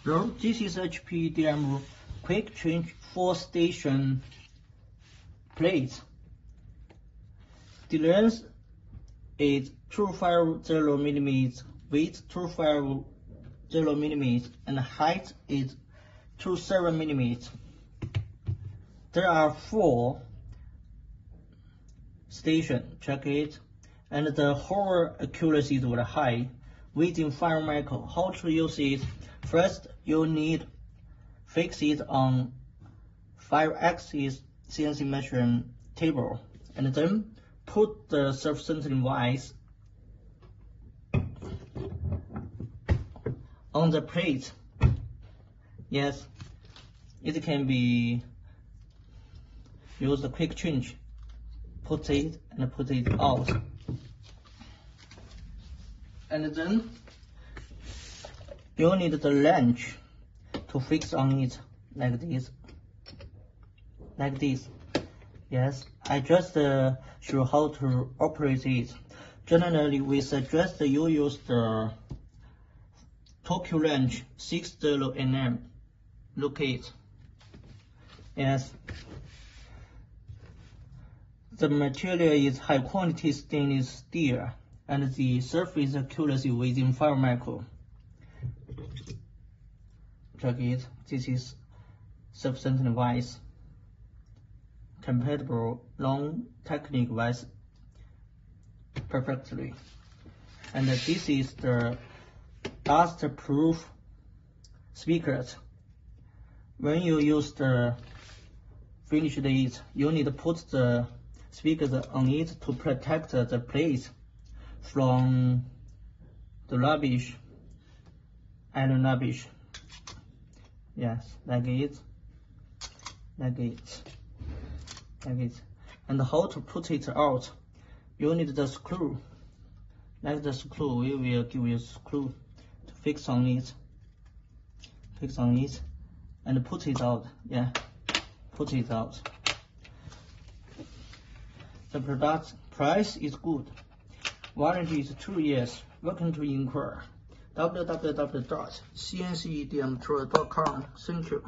Hello, this is HPEDM quick change 4-station plate. The length is 250 mm, width 250 mm, and height is 27 mm. There are 4 stations, check it, and the whole accuracy is very high, within 5 microns. How to use it? First, you need fix it on 5-axis CNC measuring table, and then put the self-centering vise on the plate. Yes, it can be used quick change. Put it and put it out, and then you need the wrench to fix on it like this. Yes, I just show how to operate it. Generally, we suggest you use the Tokyo wrench 60 mm. Look it. Yes. The material is high quality stainless steel, and the surface accuracy within 5 microns. Check it. This is self-centering vise, compatible long technique vise perfectly. And this is the dust-proof speakers. When you use the finish it, you need to put the speakers on it to protect the plate from the rubbish and rubbish. Yes, like it. And how to put it out? You need the screw. Like the screw, we will give you a screw to fix on it. And put it out. Yeah, put it out. The product price is good. Warranty is 2 years. Welcome to inquire. www.cncedmtour.com. Thank you.